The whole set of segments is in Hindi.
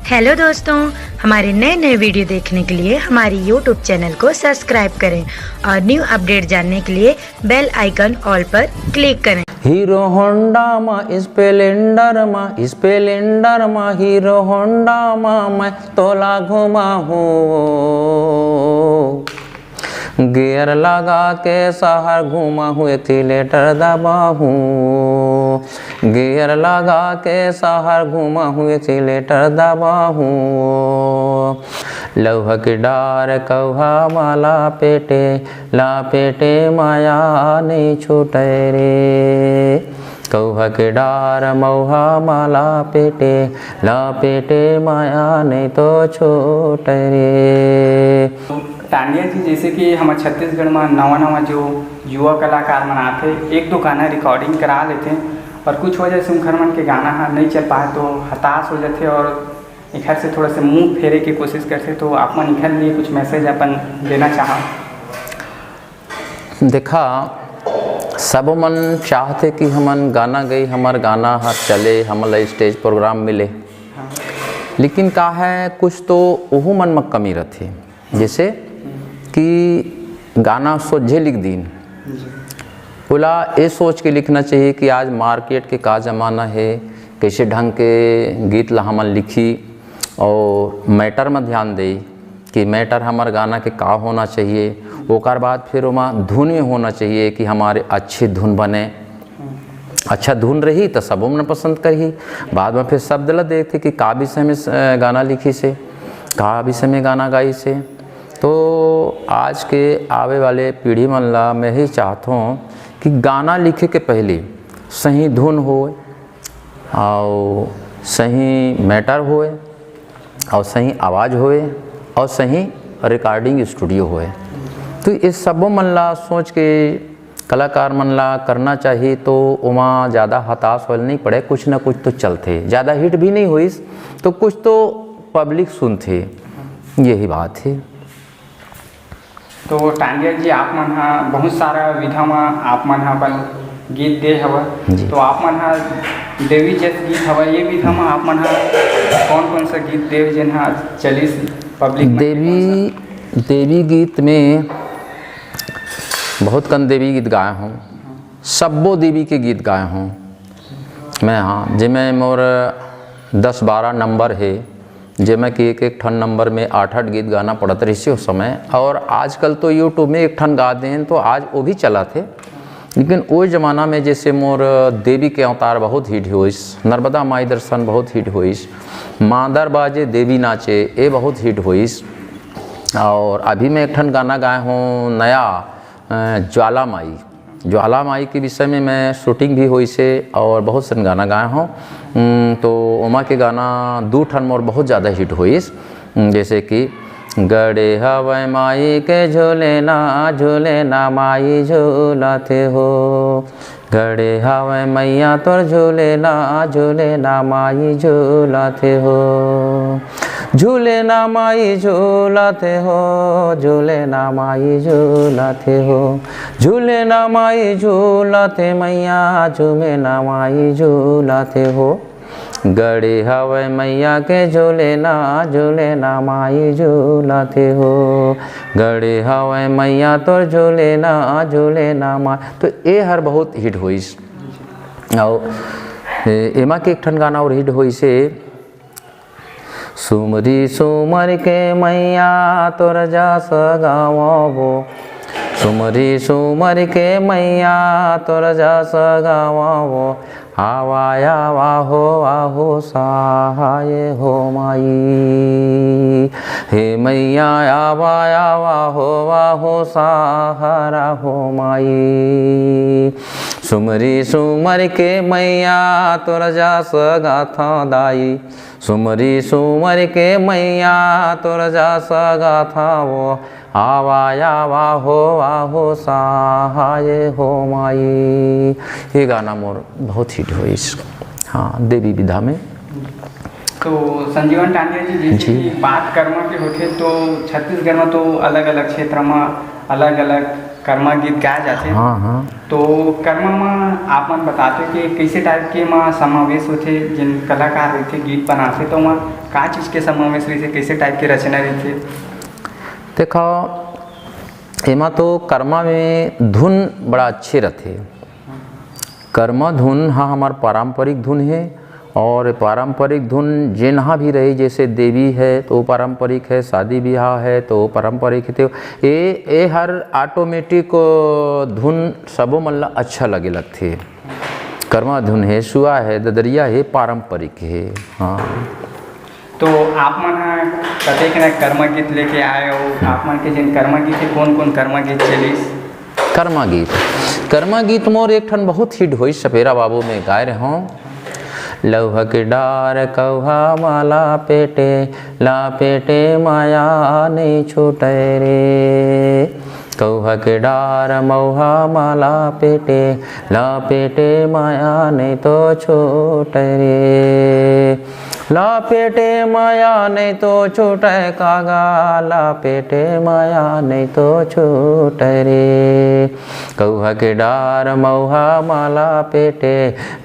हेलो दोस्तों, हमारे नए नए वीडियो देखने के लिए हमारी यूट्यूब चैनल को सब्सक्राइब करें और न्यू अपडेट जानने के लिए बेल आइकन ऑल पर क्लिक करें। हीरो होंडा मा स्प्लेंडर मा हीरो होंडा मा मैं तोला घुमा हूँ। गियर लगा के शहर घुमा हूँ, एक्सीलेटर दबा हूँ। गियर लगा के शहर घुमा हूँ, एक्सीलेटर दबा हूँ। लौह की डार कौहा माला पेटे, लापेटे माया नहीं छूटे रे। कौहा के डार मौहा माला पेटे, लापेटे माया नहीं तो छूटे रे। टांडिया जी, जैसे कि हमारे छत्तीसगढ़ में नवा जो युवा कलाकार मन आते, एक दो गाना रिकॉर्डिंग करा लेते और कुछ वजह से उनखर मन के गाना नहीं चल पाए तो हताश हो जाते और इधर से थोड़ा सा मुंह फेरे की कोशिश करते। तो आप मन इधर लिए कुछ मैसेज अपन देना चाहा? देखा, सब मन चाहते कि हमन गाना गई, हमार गाना हर चले, हमला स्टेज प्रोग्राम मिले। हाँ। लेकिन का है, कुछ तो ओहू मन में कमी रहती। जैसे कि गाना सोझे लिख दीन, बोला ये सोच के लिखना चाहिए कि आज मार्केट के का ज़माना है, कैसे ढंग के गीत ला हमन लिखी और मैटर में ध्यान दे कि मैटर हमारे गाना के का होना चाहिए। ओकर बाद फिर वहाँ धुन में होना चाहिए कि हमारे अच्छी धुन बने। अच्छा धुन रही तो सब मन पसंद करी। बाद में फिर शब्द ला देखते कि का विषय में गाना लिखी से, का विषय में गाना गाई से। तो आज के आवे वाले पीढ़ी मन ला मैं ही चाहता हूँ कि गाना लिखे के पहले सही धुन हो और सही मैटर होए और सही आवाज़ होए और सही रिकॉर्डिंग स्टूडियो होए। तो इस सब मन ला सोच के कलाकार मन ला करना चाहिए। तो वहाँ ज़्यादा हताश होने नहीं पड़े, कुछ ना कुछ तो चलते। ज़्यादा हिट भी नहीं हुई तो कुछ तो पब्लिक सुनते, यही बात है। तो टांडिया जी, आप मन हा बहुत सारा विधा में आप मन हा अपन गीत दे हवा। तो आप मन हा देवी जैस गीत हवा, ये विधा में आप मन हा कौन कौन सा गीत देव जिन हा चलिस पब्लिक? देवी गीत में बहुत कन देवी गीत गाए हूँ, सबो देवी के गीत गाए हूँ मैं। हाँ, जिसमें मोर 10-12 नंबर है, जिसमें कि एक ठन नंबर में 8-8 गीत गाना पड़त रही उस समय। और आजकल तो यूट्यूब में एक ठन गा दें तो आज वो भी चला थे। लेकिन वो ज़माना में जैसे मोर देवी के अवतार बहुत हिट हुईस, नर्मदा माई दर्शन बहुत हिट हुईस, मादर बाजे देवी नाचे ये बहुत हिट हुईस। और अभी मैं एक ठन गाना गाया हूँ नया, ज्वाला माई के विषय में मैं शूटिंग भी हुई से और बहुत से गाना गाया हूँ। तो उमा के गाना 2 ठन मोर बहुत ज़्यादा हिट हुई। जैसे कि गड़े हवै माई के झूले ना माई झूलते हो, गड़े हवै मैया तोर झूले ना माई झूलते हो, झूले ना माई झूलते हो, झूले ना माई झूलते हो, झूले ना माई झूलते मैया, झूमे ना माई झूलते हो, गड़े हवै मैया के झूले ना माई झूलते हो, गड़े हवै मैया तोर झूले ना माई। तो ये हर बहुत हिट हुई। और एमा के एक ठन गाना और हिट हुई से, सुमरी सुमर के मैया तोर जास गावबो, सुमरी सुमर के मैया तोर जास गावबो, आवाया आहो सहाय हो माई, हे मैया आवाया आहो सहारा हो माई। सुमरी सुमर के मैया तोर जास गाथा दाई, सुमरी सुमर के मैया तोर जास गाथा वो, आवाया आहो सहाय हो माई। ये गाना मोर बहुत हिट हुई। हाँ, देवी विधा में। तो संजीवन टांडिया जी, जैसे कि बात कर्मा के होते तो छत्तीसगढ़ में तो अलग अलग क्षेत्र में अलग अलग कर्मा गीत गाए जाते। हाँ हाँ। तो कर्मा में आप मन बताते कि कैसे टाइप के में समावेश होते जिन कलाकार रहते गीत बनाते तो वहाँ का चीज़ के समावेश रहते, कैसे टाइप के रचना रहते? देखो एमा तो कर्मा में धुन बड़ा अच्छे रहते। कर्मा धुन हाँ हमार पारंपरिक धुन है और पारंपरिक धुन जिन्हा भी रही, जैसे देवी है तो पारंपरिक है, शादी ब्याह है तो पारंपरिक है, तो ये हर ऑटोमेटिक धुन सबो मन ला अच्छा लगे लगथे। कर्मा धुन है, सुआ है, ददरिया है, पारंपरिक है। हाँ तो आप मन कतेक न कर्मा गीत लेके आए हो, आप मन के जिन कर्मा गीत है कौन कौन कर्मा गीत चलिस? कर्मा गीत मोर एक ठन बहुत हिट होई, सपेरा बाबू में गाए रहो। लौह के डार कौहा माला पेटे, ला पेटे माया नहीं छूटे रे। कौहा के डार मौहा माला पेटे, ला पेटे माया नहीं तो छूटे रे। ला पेटे माया नहीं तो छूटे कागा, ला पेटे माया नहीं तो छूटे रे। कौहा के डार मौहा माला पेटे,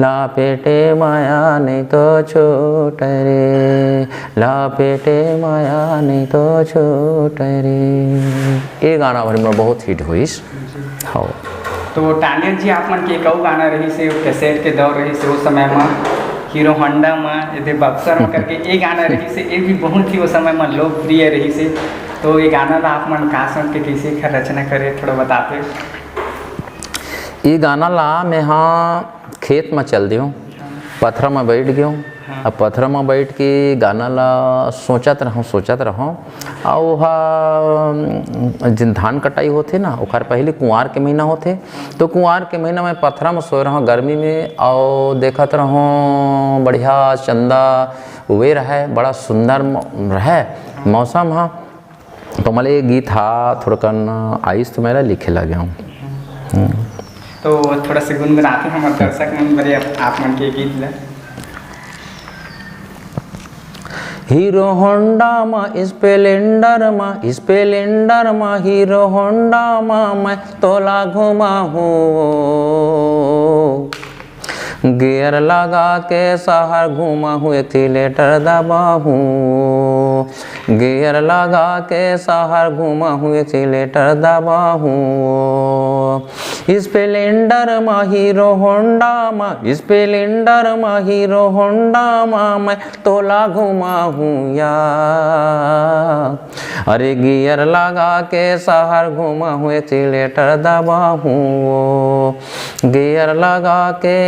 ला पेटे माया नहीं तो छूटे रे। ला पेटे माया नहीं तो छूटे रे। ये गाना भर में बहुत हिट हुईस। हाँ तो टानिया जी आप मन के कऊ गाना रही से कैसेट के दौर रही से उस समय में हीरो होंडा में यदि बक्सर में करके ये गाना रही से ये भी बहुत ही उस समय में लोकप्रिय रही से। तो ये गाना ला आप मन का सुन के कैसे रचना करे थोड़ा बताते? ये गाना ला मैं हाँ खेत में चल दियो, पत्थर में बैठ गयो। अब पत्थर में बैठ के गाना ला सोचत रहूँ। और वह जिन धान कटाई होते ना ओकर पहले कुंवार के महीना होते, तो कुंवार के महीना में पत्थर में सोए रहूँ गर्मी में और देखत रहूँ बढ़िया चंदा उवे रहे, बड़ा सुंदर रहे मौसम। हाँ तो मतलब ये गीत हा थोड़ा कन आइस तो मेरा लिखे लगे हूँ। तो थोड़ा से गुनगुनाते हमारे दर्शक मन बड़े आप मन के गीत ला। हीरो होंडा में स्प्लेंडर में हीरो होंडा में मैं तोला घुमा हूँ। गियर लगा के शहर घुमा हूँ, एक्सीलेटर दबा हूँ। गियर लगा के शहर घुमा हूँ, एक्सीलेटर दबा हूँ। स्प्लेंडर में हीरो होंडा में, स्प्लेंडर में हीरो होंडा में मैं तोला घुमा हूँ यार। अरे गियर लगा के शहर घुमा हूँ, एक्सीलेटर दबा हूँ। गियर लगा के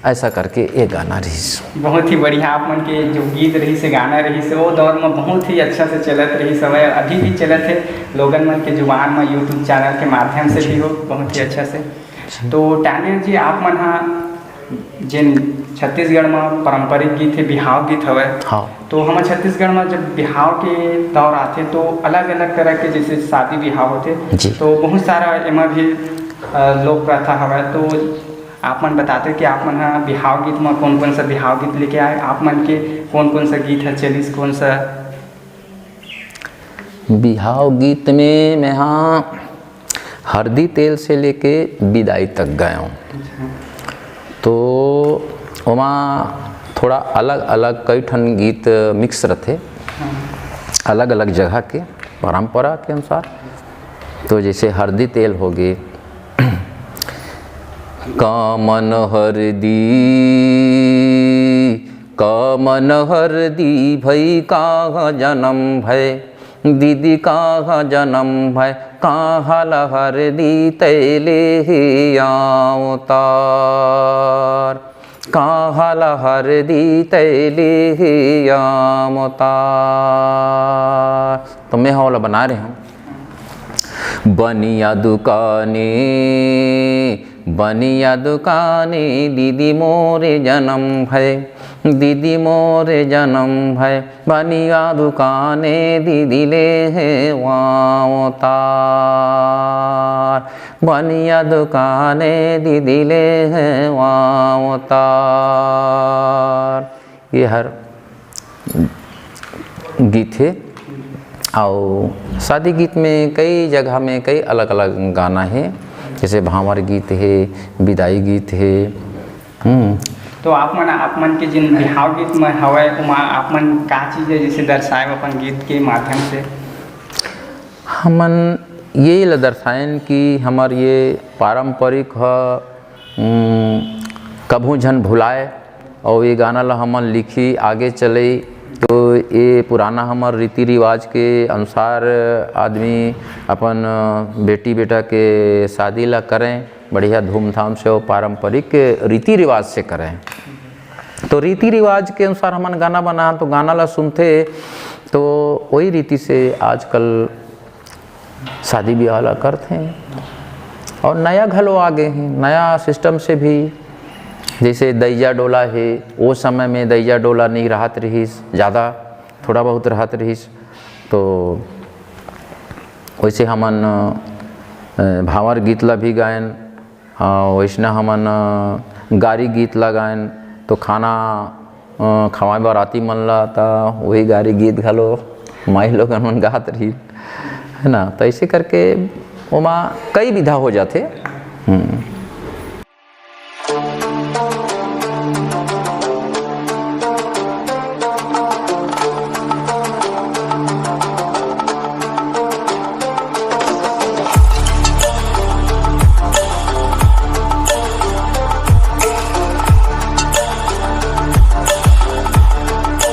ऐसा करके ये गाना रही। बहुत ही बढ़िया आप मन के जो गीत रही से गाना रही से वो दौर में बहुत ही अच्छा से चलत रही समय, अभी भी चलत है लोगन मन के जुबान में यूट्यूब चैनल के माध्यम से भी हो बहुत ही अच्छा से। तो टानिया जी आप मन हाँ जिन छत्तीसगढ़ में पारंपरिक गीत है बिहाव गीत हवे। हाँ तो हमारे छत्तीसगढ़ में जब बिहाव के दौर आते तो अलग अलग तरह के जैसे शादी बिहाव होते तो बहुत सारा एमा भी लोक प्रथा हवे। तो आप मन बताते कि आप मन हाँ बिहाव गीत में कौन कौन सा बिहाव गीत लेके आए, आप मन के कौन कौन सा गीत है चलिस कौन सा? बिहाव गीत में मैं हाँ हल्दी तेल से लेके विदाई तक गया हूँ। तो वहाँ थोड़ा अलग अलग कई ठन गीत मिक्स रहते अलग अलग जगह के परंपरा के अनुसार। तो जैसे हल्दी तेल हो गए, कामन हरदी भई का जन्म भय, दीदी का जन्म भय काहल हरदी तैले ही अवतार। काहल हरदी तैले ही अवतार। तो मैं हौला बना रहे हूँ। बनिया दुकाने दीदी मोरे जन्म है, दीदी मोरे जन्म है। बनिया दुकाने दीदी ले है अवतार। बनिया दुकाने दीदी ले है अवतार। ये हर गीत है। और शादी गीत में कई जगह में कई अलग अलग गाना है, जैसे भांवर गीत है, विदाई गीत है। तो आप मन के जिन बिहाव गीत में हवे उमा आप मन का चीज़ है जैसे दर्शाए अपन गीत के माध्यम से? हमन ये ल दर्शाएन कि हमार ये पारंपरिक कभू झन भुलाए, और ये गाना ला हमन लिखी आगे चले तो ये पुराना हमार रीति रिवाज के अनुसार आदमी अपन बेटी बेटा के शादी ला करें, बढ़िया धूमधाम से और पारंपरिक रीति रिवाज से करें। तो रीति रिवाज के अनुसार हमन गाना बना तो गाना ला सुनते तो वही रीति से आजकल शादी ब्याह ला करते हैं। और नया घलो आगे हैं, नया सिस्टम से भी, जैसे दैया डोला है, वो समय में दैया डोला नहीं रहत रहीस, ज़्यादा थोड़ा बहुत रहत रहीस, तो वैसे हमन भांवर गीत ला भी गायन, वैसने हमन गारी गीत ला गायन, तो खाना खवाए बाराती मन ला ता वही गारी गीत घलो माई लोग मन गात रही है ना। तो ऐसे करके ओमा कई विधा हो जाते।